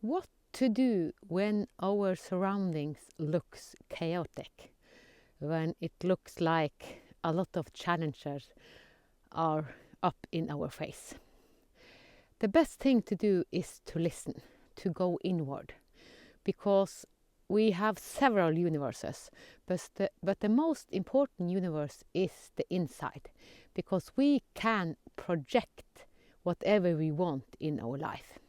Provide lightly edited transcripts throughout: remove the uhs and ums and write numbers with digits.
What to do when our surroundings looks chaotic, when it looks like a lot of challenges are up in our face? The best thing to do is to listen, to go inward, because we have several universes, but the most important universe is the inside, because we can project whatever we want in our life.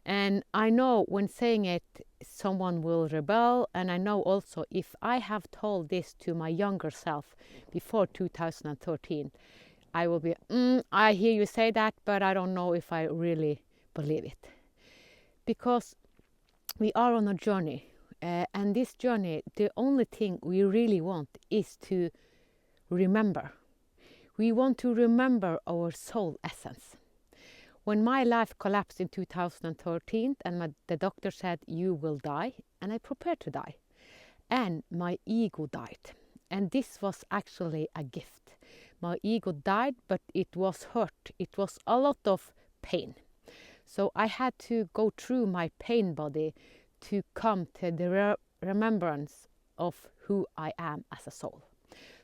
And I know when saying it, someone will rebel. And I know also if I have told this to my younger self before 2013, I will be, I hear you say that, but I don't know if I really believe it. Because we are on a journey. And this journey, the only thing we really want is to remember. We want to remember our soul essence. When my life collapsed in 2013 and the doctor said, you will die, and I prepared to die. And my ego died. And this was actually a gift. My ego died, but it was hurt. It was a lot of pain. So I had to go through my pain body to come to the remembrance of who I am as a soul.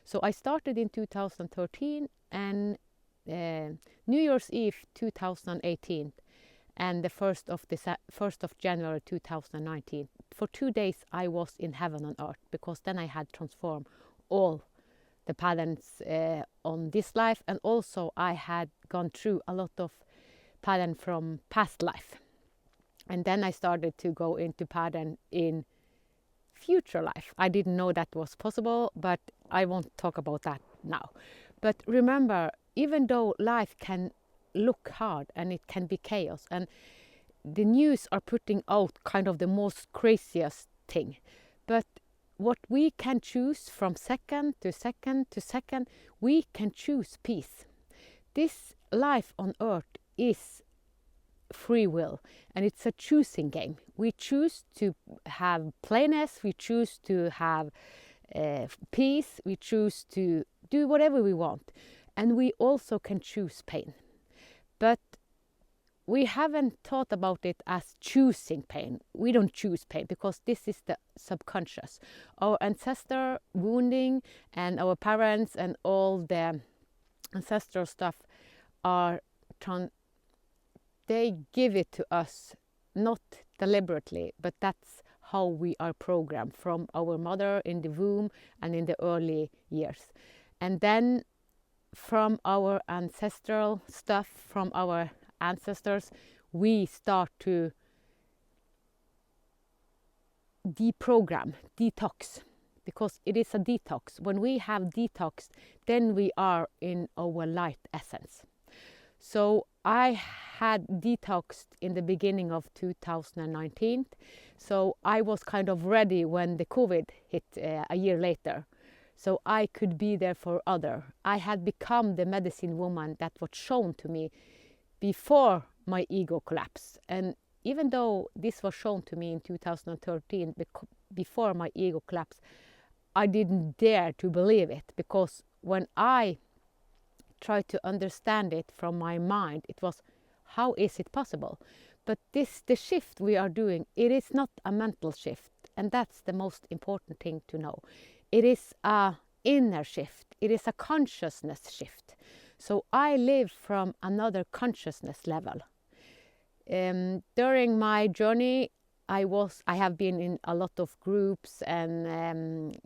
So I started in 2013 and New Year's Eve 2018 and the 1st of January 2019. For 2 days I was in heaven on earth, because then I had transformed all the patterns on this life, and also I had gone through a lot of pattern from past life. And then I started to go into pattern in future life. I didn't know that was possible, but I won't talk about that now. But remember, even though life can look hard and it can be chaos, and the news are putting out kind of the most craziest thing, but what we can choose from second to second to second, we can choose peace. This life on earth is free will, and it's a choosing game. We choose to have plainness, we choose to have peace, we choose to do whatever we want, and we also can choose pain. But we haven't thought about it as choosing pain. We don't choose pain because this is the subconscious. Our ancestor wounding and our parents and all the ancestral stuff are they give it to us, not deliberately, but that's how we are programmed from our mother in the womb and in the early years. And then from our ancestral stuff, from our ancestors, we start to deprogram, detox, because it is a detox. When we have detox, then we are in our light essence. So I had detoxed in the beginning of 2019. So I was kind of ready when the COVID hit a year later. So I could be there for others. I had become the medicine woman that was shown to me before my ego collapsed. And even though this was shown to me in 2013, before my ego collapsed, I didn't dare to believe it, because when I tried to understand it from my mind, it was, how is it possible? But the shift we are doing, it is not a mental shift, and that's the most important thing to know. It is a inner shift. It is a consciousness shift. So I live from another consciousness level. During my journey, I have been in a lot of groups and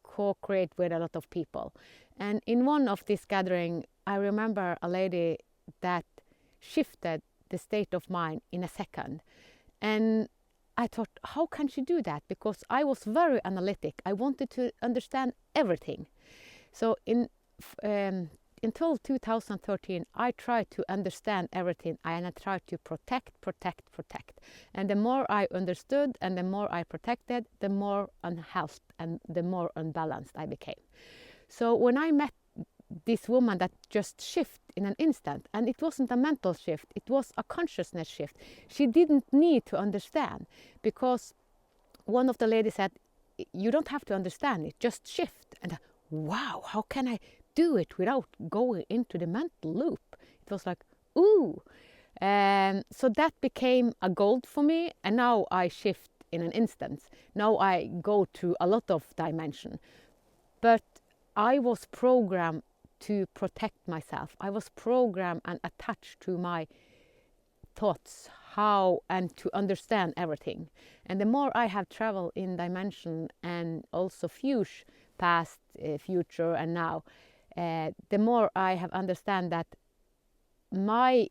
co-create with a lot of people. And in one of these gatherings, I remember a lady that shifted the state of mind in a second. And I thought, how can she do that? Because I was very analytic. I wanted to understand everything. So until 2013, I tried to understand everything, and I tried to protect. And the more I understood and the more I protected, the more unhealthy and the more unbalanced I became. So when I met this woman that just shifted in an instant, and it wasn't a mental shift, it was a consciousness shift. She didn't need to understand, because one of the ladies said, you don't have to understand it, just shift. And wow, how can I do it without going into the mental loop? It was like, ooh. So that became a goal for me, and now I shift in an instant. Now I go through a lot of dimension, but I was programmed to protect myself. I was programmed and attached to my thoughts, how, and to understand everything. And the more I have traveled in dimension and also fuse past, future, and now, the more I have understand that my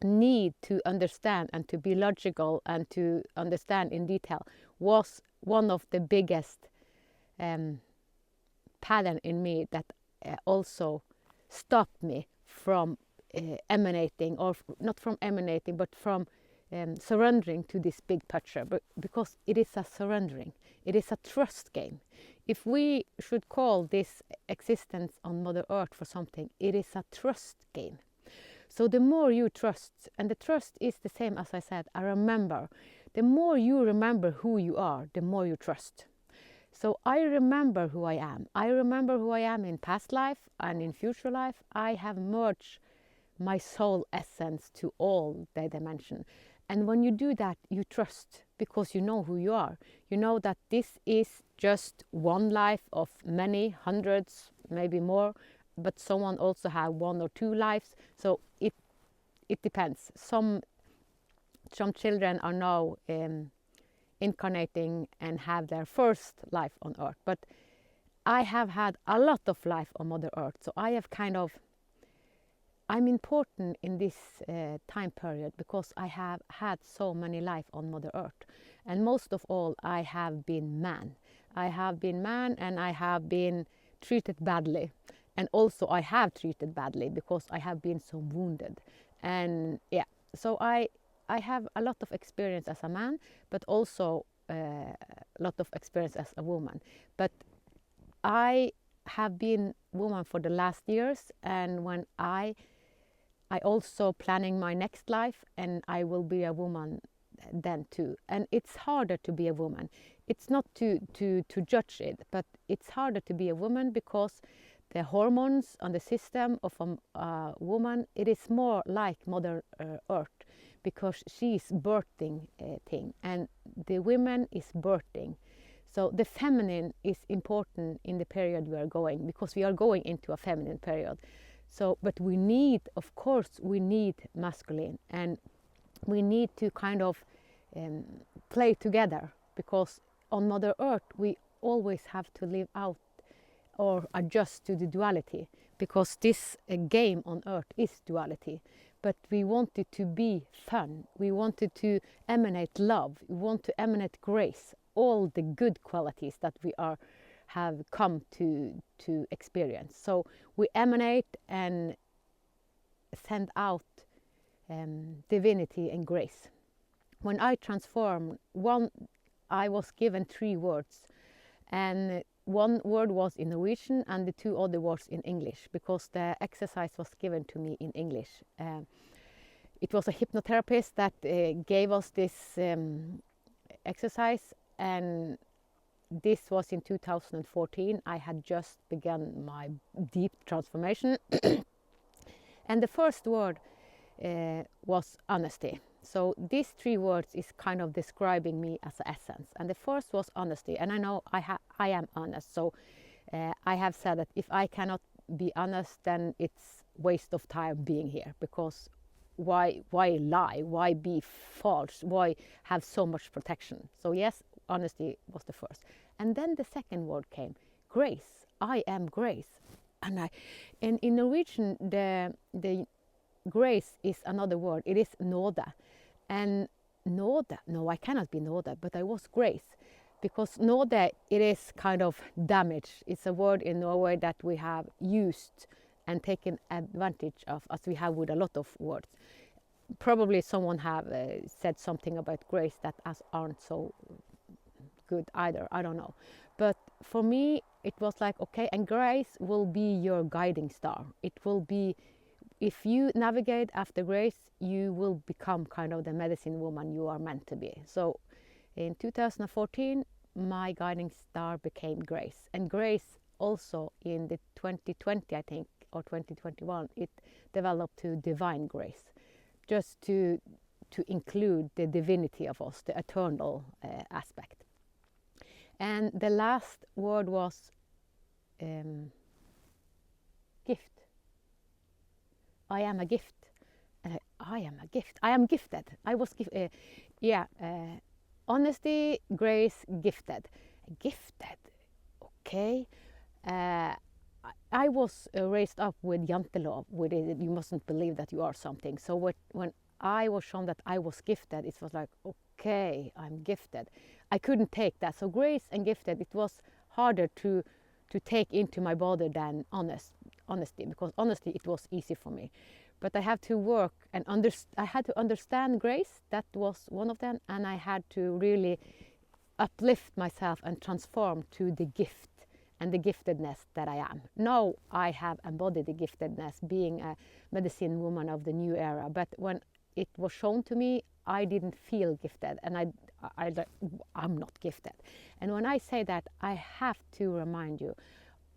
need to understand and to be logical and to understand in detail was one of the biggest pattern in me that also stopped me from emanating, or not from emanating, but from surrendering to this big picture. But because it is a surrendering, it is a trust game. If we should call this existence on Mother Earth for something, it is a trust game. So the more you trust, and the trust is the same as I said, I remember. The more you remember who you are, the more you trust. So I remember who I am. I remember who I am in past life and in future life. I have merged my soul essence to all the dimension. And when you do that, you trust, because you know who you are. You know that this is just one life of many hundreds, maybe more, but someone also have one or two lives. So it depends. Some children are now incarnating and have their first life on Earth. But I have had a lot of life on Mother Earth. So I have I'm important in this time period because I have had so many life on Mother Earth. And most of all, I have been man. I have been man, and I have been treated badly. And also I have treated badly because I have been so wounded. And yeah, so I have a lot of experience as a man, but also a lot of experience as a woman. But I have been woman for the last years, and when I also planning my next life, and I will be a woman then too. And it's harder to be a woman. It's not to judge it, but it's harder to be a woman because the hormones on the system of a woman, it is more like Mother Earth, because she's birthing thing, and the women is birthing. So the feminine is important in the period we are going, because we are going into a feminine period. So, but we need, of course, we need masculine, and we need to kind of play together, because on Mother Earth we always have to live out or adjust to the duality, because this game on Earth is duality. But we want it to be fun. We want it to emanate love. We want to emanate grace, all the good qualities that we have come to experience. So we emanate and send out divinity and grace. When I transformed, I was given 3 words, and one word was in Norwegian and the 2 other words in English, because the exercise was given to me in English. It was a hypnotherapist that gave us this exercise, and this was in 2014. I had just begun my deep transformation. And the first word was honesty. So these 3 words is kind of describing me as an essence. And the first was honesty. And I know I am honest. So I have said that if I cannot be honest, then it's waste of time being here. Because why lie? Why be false? Why have so much protection? So yes, honesty was the first. And then the second word came, grace. I am grace. And in Norwegian, the grace is another word. It is nåde. And nåde, no, I cannot be nåde, but I was grace. Because nåde, it is kind of damage. It's a word in Norway that we have used and taken advantage of, as we have with a lot of words. Probably someone have said something about grace that aren't so good either. I don't know. But for me, it was like, okay, and grace will be your guiding star. It will be, if you navigate after grace, you will become kind of the medicine woman you are meant to be. So in 2014, my guiding star became grace. And grace also in the 2020, I think, or 2021, it developed to divine grace. just to include the divinity of us, the eternal aspect. And the last word was gift. I am a gift. I am a gift. I am gifted. I was gifted. Honesty, grace, gifted. Gifted. Okay. I was raised up with jantelov, with it, you mustn't believe that you are something. So when I was shown that I was gifted, it was like, okay, I'm gifted. I couldn't take that. So grace and gifted, it was harder to take into my body than honesty, because honesty, it was easy for me. But I had to work and I had to understand grace. That was one of them. And I had to really uplift myself and transform to the gift and the giftedness that I am. Now I have embodied the giftedness, being a medicine woman of the new era. But when it was shown to me, I didn't feel gifted, and I'm not gifted. And when I say that, I have to remind you,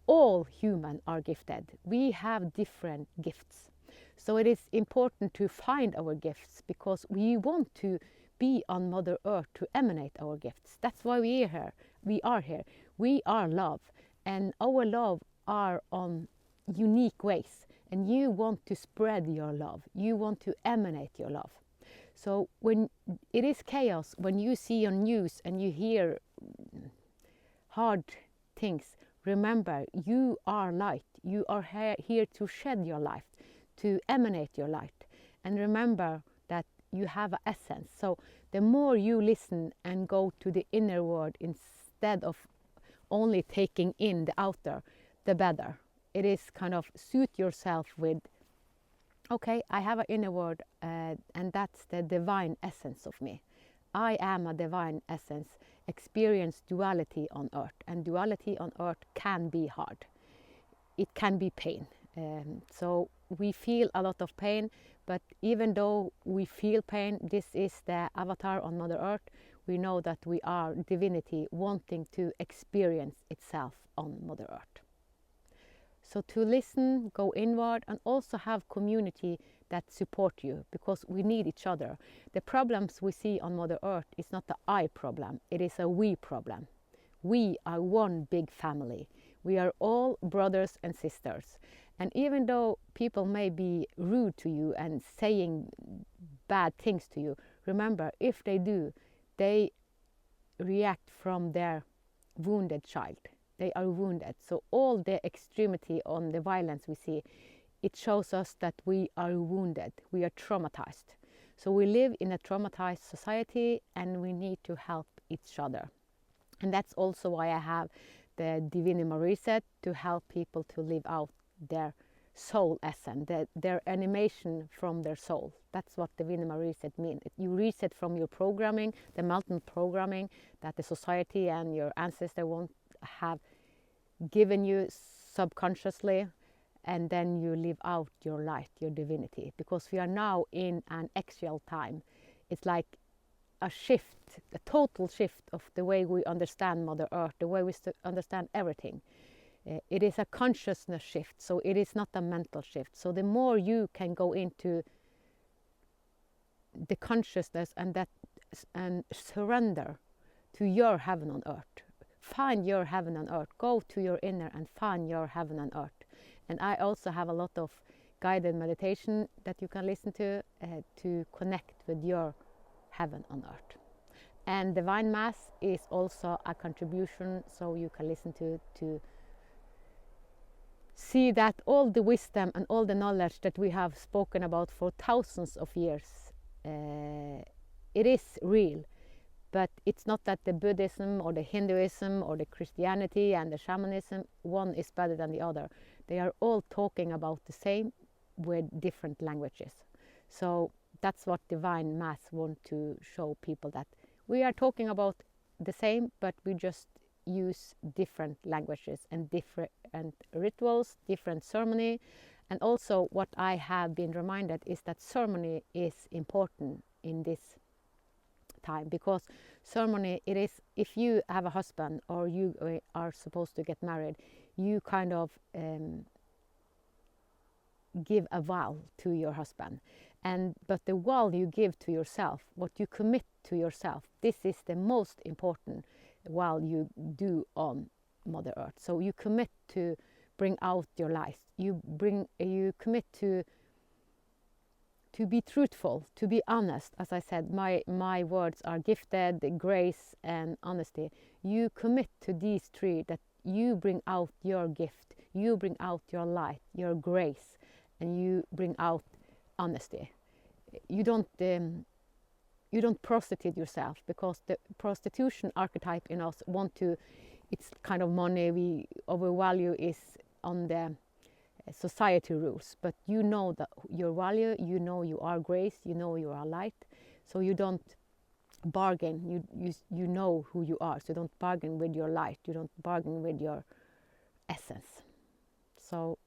all humans are gifted. We have different gifts. So it is important to find our gifts, because we want to be on Mother Earth to emanate our gifts. That's why we are here. We are here. We are love, and our love are on unique ways. And you want to spread your love. You want to emanate your love. So when it is chaos, when you see on news and you hear hard things, remember, you are light. You are here to shed your light, to emanate your light. And remember that you have an essence. So the more you listen and go to the inner world instead of only taking in the outer, the better. It is kind of suit yourself with, okay, I have an inner world, and that's the divine essence of me. I am a divine essence, experience duality on earth. And duality on earth can be hard. It can be pain. So we feel a lot of pain, but even though we feel pain, this is the avatar on Mother Earth. We know that we are divinity wanting to experience itself on Mother Earth. So to listen, go inward, and also have community that support you, because we need each other. The problems we see on Mother Earth is not the I problem, it is a we problem. We are one big family. We are all brothers and sisters. And even though people may be rude to you and saying bad things to you, remember, if they do, they react from their wounded child. They are wounded. So all the extremity on the violence we see, it shows us that we are wounded. We are traumatized. So we live in a traumatized society, and we need to help each other. And that's also why I have the Divinity Reset, to help people to live out their soul essence, their animation from their soul. That's what Divinity Reset means. You reset from your programming, the mountain programming that the society and your ancestors won't have given you subconsciously, and then you live out your light, your divinity. Because we are now in an axial time. It's like a shift, a total shift of the way we understand Mother Earth, the way we understand everything. It is a consciousness shift, so it is not a mental shift. So the more you can go into the consciousness and surrender to your heaven on earth, find your heaven on earth, go to your inner and find your heaven on earth. And I also have a lot of guided meditation that you can listen to connect with your heaven on earth. And Divine Mass is also a contribution, so you can listen to see that all the wisdom and all the knowledge that we have spoken about for thousands of years, it is real. But it's not that the Buddhism or the Hinduism or the Christianity and the shamanism, one is better than the other. They are all talking about the same with different languages. So that's what Divine Mass want to show people, that we are talking about the same, but we just use different languages and different rituals, different ceremony. And also what I have been reminded is that ceremony is important in this time, because ceremony, it is, if you have a husband or you are supposed to get married, you kind of give a vow to your husband, But the vow you give to yourself, what you commit to yourself, this is the most important vow you do on Mother Earth. So you commit to bring out your light. You commit to be truthful, to be honest. As I said, my words are gifted, grace, and honesty. You commit to these three, that you bring out your gift, you bring out your light, your grace, and you bring out honesty. You don't prostitute yourself, because the prostitution archetype in us it's kind of money. We overvalue is on the society rules, but you know that your value, you know you are grace, you know you are light, so you don't bargain. You know who you are, so you don't bargain with your light, you don't bargain with your essence. So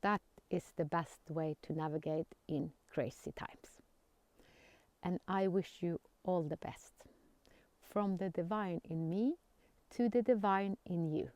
that is the best way to navigate in crazy times. And I wish you all the best, from the divine in me to the divine in you.